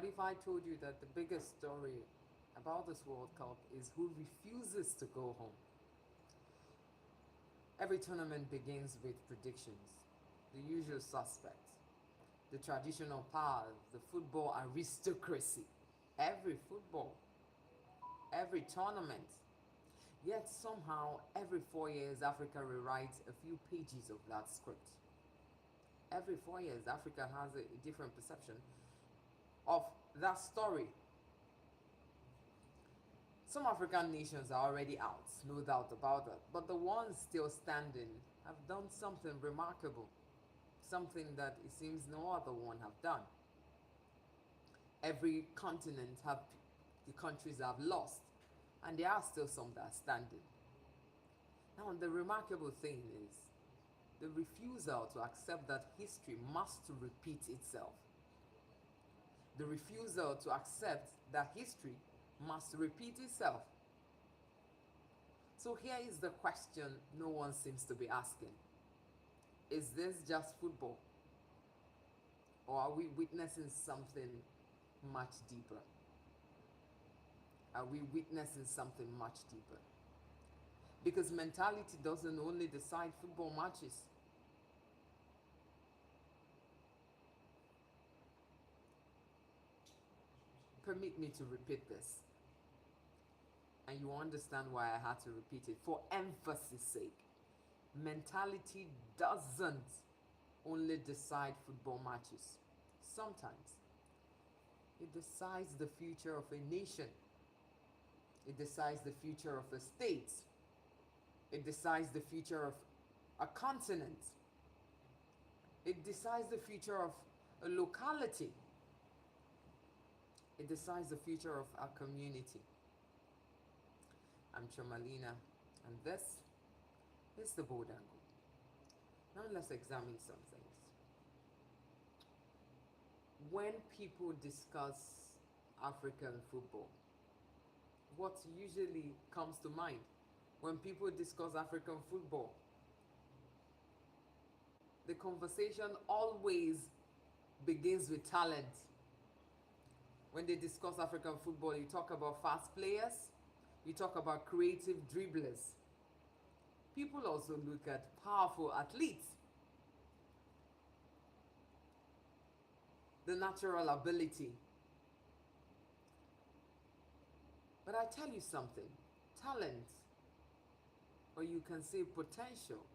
What if I told you that the biggest story about this World Cup is who refuses to go home? Every tournament begins with predictions, the usual suspects, the traditional powers, the football aristocracy. Every football, every tournament. Yet somehow, every 4 years, Africa rewrites a few pages of that script. Every 4 years, Africa has a different perception of that story. Some African nations are already out, no doubt about that. But the ones still standing have done something remarkable, something that it seems no other one have done. Every continent have the countries have lost, and there are still some that are standing. Now, the remarkable thing is the refusal to accept that history must repeat itself. The refusal to accept that history must repeat itself. So here is the question no one seems to be asking. Is this just football? Or are we witnessing something much deeper? Are we witnessing something much deeper? Because mentality doesn't only decide football matches. Permit me to repeat this, and you understand why I had to repeat it for emphasis sake. Mentality doesn't only decide football matches. Sometimes it decides the future of a nation. It decides the future of a state. It decides the future of a continent. It decides the future of a locality. It decides the future of our community. I'm Chioma Lina, and this is the Bold Angle. Now let's examine some things. When people discuss African football, what usually comes to mind when people discuss African football? The conversation always begins with talent. When they discuss African football, you talk about fast players, you talk about creative dribblers. People also look at powerful athletes, the natural ability. But I tell you something, talent, or you can say potential,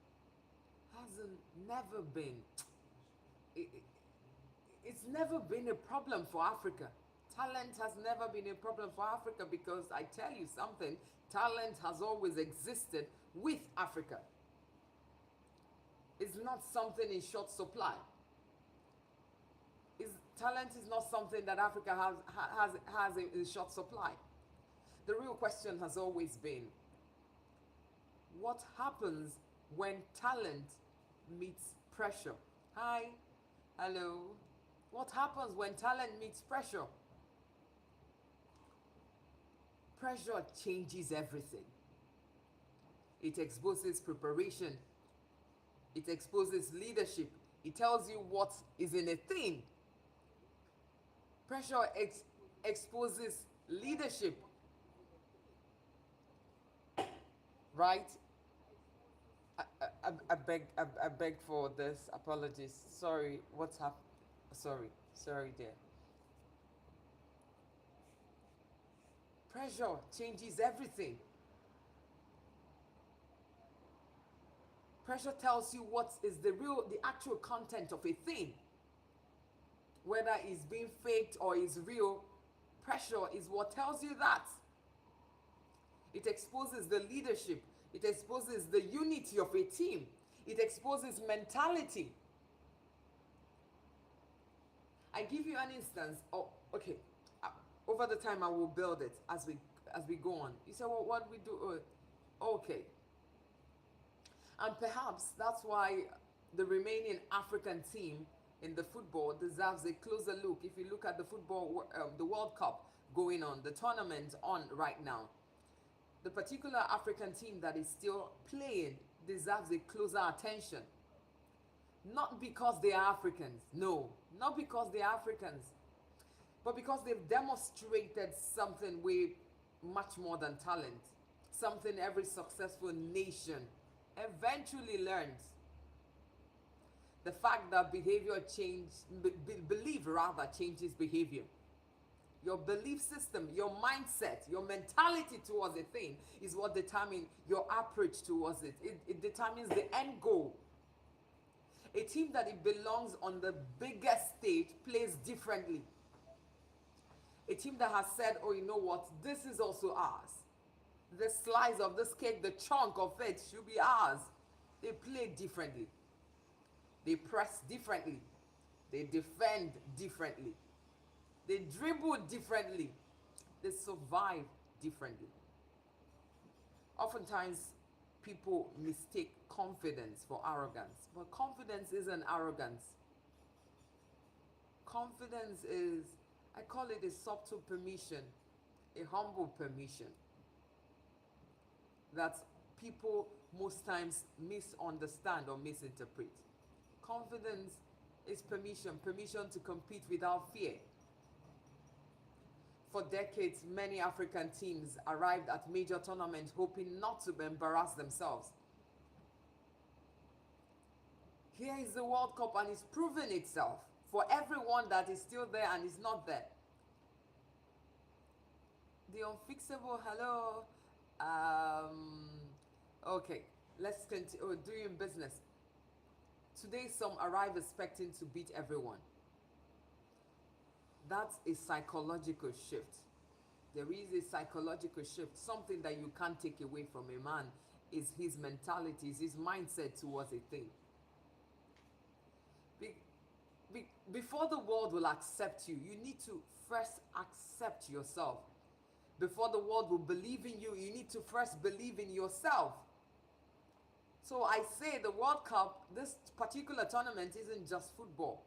it's never been a problem for Africa. Talent has never been a problem for Africa because I tell you something, talent has always existed with Africa. It's not something in short supply. Talent is not something that Africa has in short supply. The real question has always been, what happens when talent meets pressure? Hi, hello. What happens when talent meets pressure? Pressure changes everything. It exposes preparation. It exposes leadership. It tells you what is in a thing. Pressure exposes leadership. Right? I beg for this. Apologies. Sorry. What's happened? Sorry, dear. Pressure changes everything. Pressure tells you what is the actual content of a thing. Whether it's being faked or it's real, pressure is what tells you that. It exposes the leadership. It exposes the unity of a team. It exposes mentality. I give you an instance. Oh, okay. Over the time, I will build it as we go on. You say, well, what we do? Okay. And perhaps that's why the remaining African team in the football deserves a closer look. If you look at the football, the World Cup going on, the tournament on right now, the particular African team that is still playing deserves a closer attention. Not because they are Africans. No, not because they are Africans. but because they've demonstrated something way much more than talent, something every successful nation eventually learns. The fact that behavior change, belief rather changes behavior. Your belief system, your mindset, your mentality towards a thing is what determines your approach towards it. It determines the end goal. A team that it belongs on the biggest stage plays differently. A team that has said, oh, you know what, this is also ours. The slice of this cake, the chunk of it should be ours. They play differently. They press differently. They defend differently. They dribble differently. They survive differently. Oftentimes, people mistake confidence for arrogance, but confidence isn't arrogance. Confidence is, I call it a subtle permission, a humble permission that people most times misunderstand or misinterpret. Confidence is permission to compete without fear. For decades, many African teams arrived at major tournaments hoping not to embarrass themselves. Here is the World Cup and it's proven itself for everyone that is still there and is not there. The unfixable, hello. Okay, let's continue. Oh, doing business. Today, some arrive expecting to beat everyone. That's a psychological shift. There is a psychological shift. Something that you can't take away from a man is his mentality, is his mindset towards a thing. Before the world will accept you, you need to first accept yourself. Before the world will believe in you, you need to first believe in yourself. So I say the World Cup, this particular tournament isn't just football.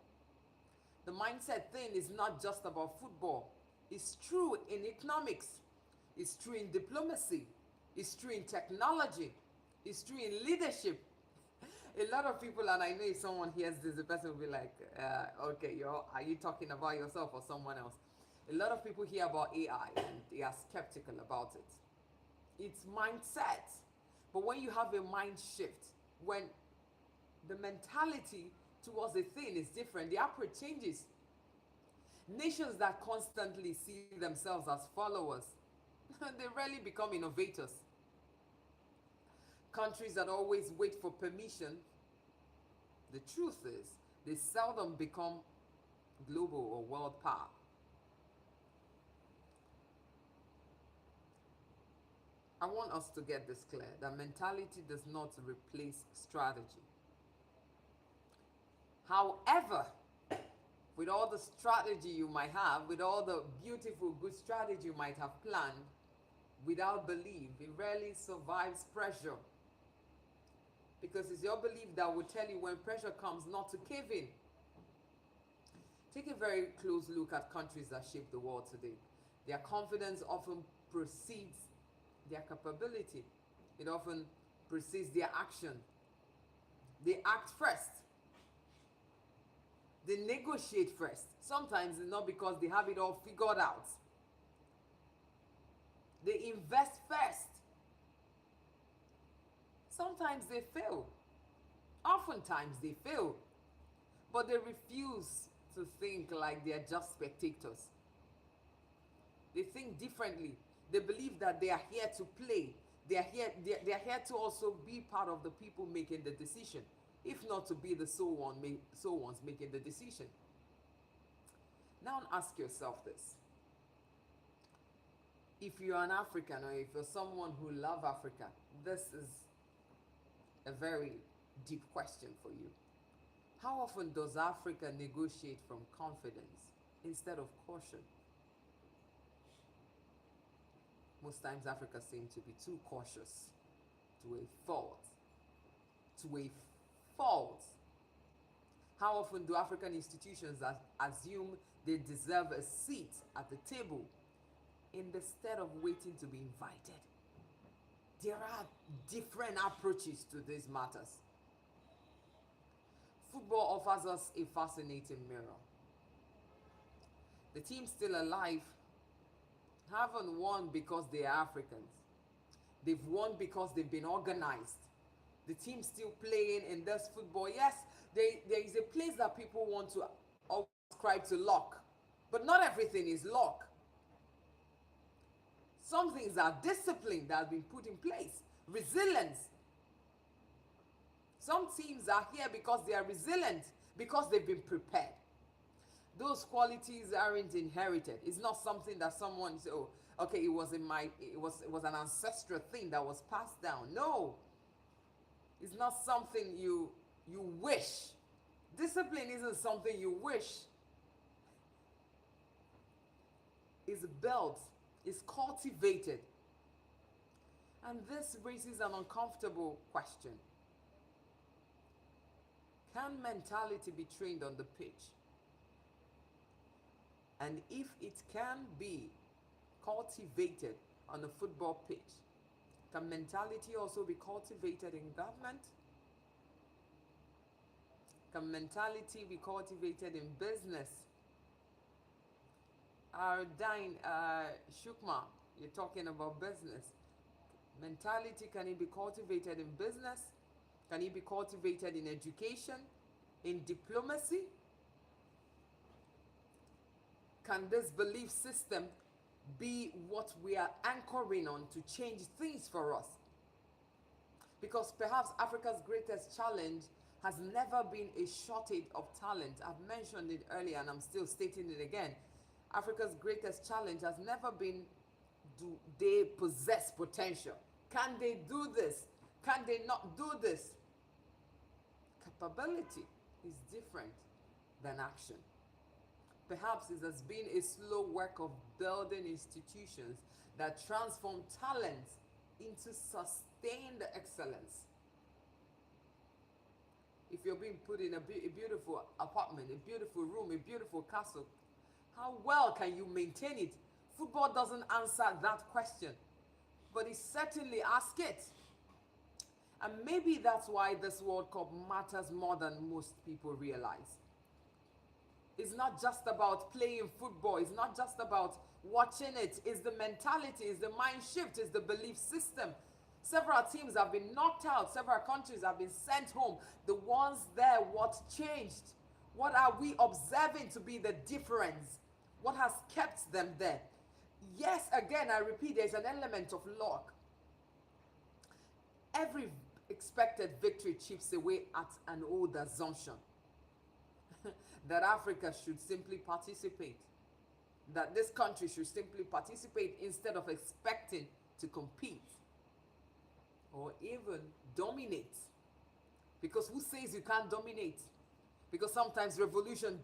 The mindset thing is not just about football. It's true in economics. It's true in diplomacy. It's true in technology. It's true in leadership. A lot of people, and I know if someone hears this, the person will be like, okay, are you talking about yourself or someone else? A lot of people hear about AI and they are skeptical about it. It's mindset. But when you have a mind shift, when the mentality towards a thing is different, the approach changes. Nations that constantly see themselves as followers, they rarely become innovators. Countries that always wait for permission, the truth is, they seldom become global or world power. I want us to get this clear, that mentality does not replace strategy. However, with all the strategy you might have, with all the beautiful, good strategy you might have planned, without belief, it rarely survives pressure. Because it's your belief that will tell you when pressure comes not to cave in. Take a very close look at countries that shape the world today. Their confidence often precedes their capability. It often precedes their action. They act first. They negotiate first. Sometimes it's not because they have it all figured out. They invest first. Sometimes they fail. Oftentimes they fail. But they refuse to think like they're just spectators. They think differently. They believe that they are here to play. They are here to also be part of the people making the decision, if not to be the sole ones making the decision. Now ask yourself this. If you're an African or if you're someone who loves Africa, this is a very deep question for you. How often does Africa negotiate from confidence instead of caution? Most times Africa seems to be too cautious to a fault. To a fault. How often do African institutions assume they deserve a seat at the table instead of waiting to be invited? There are different approaches to these matters. Football offers us a fascinating mirror. The teams still alive haven't won because they are Africans. They've won because they've been organized. The team still playing in this football. Yes, there is a place that people want to ascribe to luck, but not everything is luck. Some things are discipline that have been put in place, resilience. Some teams are here because they are resilient, because they've been prepared. Those qualities aren't inherited. It's not something that someone say, oh, okay, it was an ancestral thing that was passed down. No, it's not something you wish. Discipline isn't something you wish. It's built, it's cultivated. And this raises an uncomfortable question. Can mentality be trained on the pitch? And if it can be cultivated on a football pitch, can mentality also be cultivated in government? Can mentality be cultivated in business? Shukma, you're talking about business. Mentality, can it be cultivated in business? Can it be cultivated in education, in diplomacy? Can this belief system be what we are anchoring on to change things for us? Because perhaps Africa's greatest challenge has never been a shortage of talent. I've mentioned it earlier and I'm still stating it again. Africa's greatest challenge has never been, do they possess potential? Can they do this? Can they not do this? Capability is different than action. Perhaps it has been a slow work of building institutions that transform talent into sustained excellence. If you're being put in a beautiful apartment, a beautiful room, a beautiful castle, how well can you maintain it? Football doesn't answer that question, but it certainly asks it. And maybe that's why this World Cup matters more than most people realize. It's not just about playing football. It's not just about watching it. It's the mentality, it's the mind shift, it's the belief system. Several teams have been knocked out. Several countries have been sent home. The ones there, what changed? What are we observing to be the difference? What has kept them there? Yes, again, I repeat, there's an element of luck. Every expected victory chips away at an old assumption that Africa should simply participate, that this country should simply participate instead of expecting to compete or even dominate. Because who says you can't dominate? Because sometimes revolution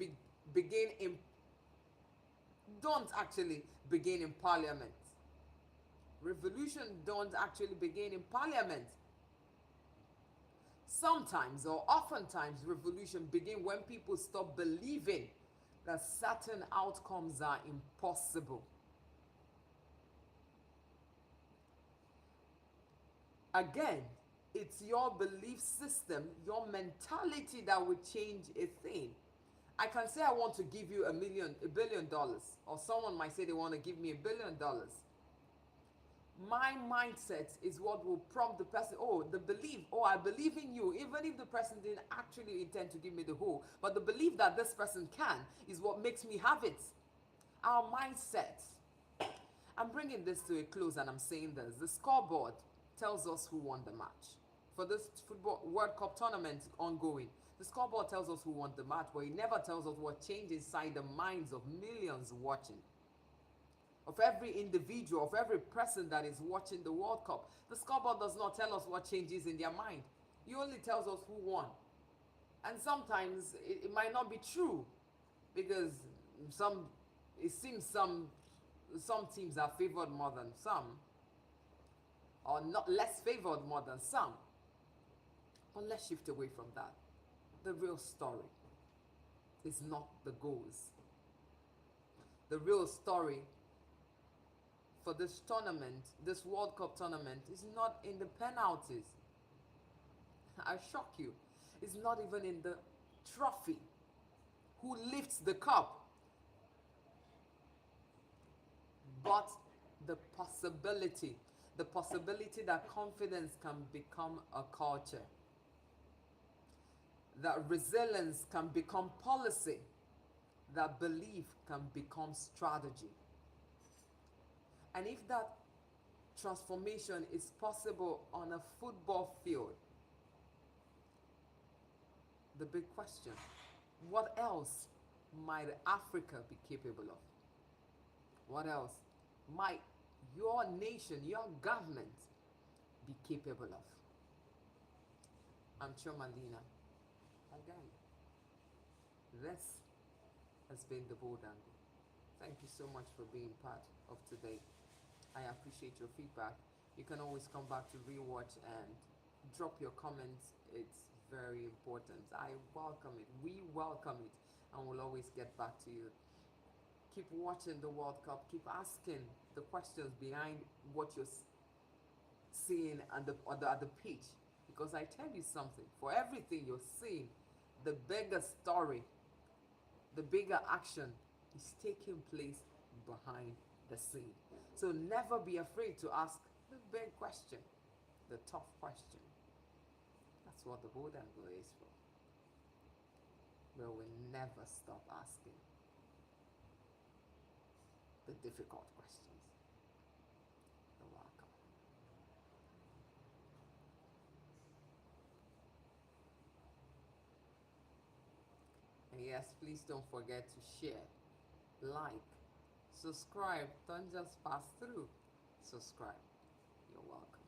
don't actually begin in parliament. Revolution don't actually begin in parliament. Sometimes or oftentimes revolution begin when people stop believing that certain outcomes are impossible. Again, it's your belief system, your mentality that will change a thing. I can say I want to give you $1 billion, or someone might say they want to give me $1 billion. My mindset is what will prompt the person, I believe in you, even if the person didn't actually intend to give me the whole. But the belief that this person can is what makes me have it. Our mindset. I'm bringing this to a close and I'm saying this. The scoreboard tells us who won the match. For this football World Cup tournament ongoing, the scoreboard tells us who won the match, but it never tells us what changed inside the minds of millions watching. Of every individual, of every person that is watching the World Cup. The scoreboard does not tell us what changes in their mind. It only tells us who won. And sometimes it might not be true, because it seems some teams are favored more than some, or not less favored more than some. But let's shift away from that. The real story is not the goals. The real story for this tournament, this World Cup tournament, is not in the penalties. I shock you. It's not even in the trophy. Who lifts the cup? but the possibility, that confidence can become a culture, that resilience can become policy, that belief can become strategy. And if that transformation is possible on a football field, the big question, what else might Africa be capable of? What else might your nation, your government be capable of? I'm Chioma Lina. Again, this has been the Bold Angle. Thank you so much for being part of today. I appreciate your feedback. You can always come back to rewatch and drop your comments. It's very important. I welcome it. We welcome it, and we'll always get back to you. Keep watching the World Cup. Keep asking the questions behind what you're seeing at the pitch. Because I tell you something, for everything you're seeing, the bigger story, the bigger action is taking place behind the scene. So never be afraid to ask the big question, the tough question. That's what the Bold Angle is for. Where we never stop asking the difficult questions. You're welcome. And yes, please don't forget to share, like, subscribe. Don't just pass through. Subscribe. You're welcome.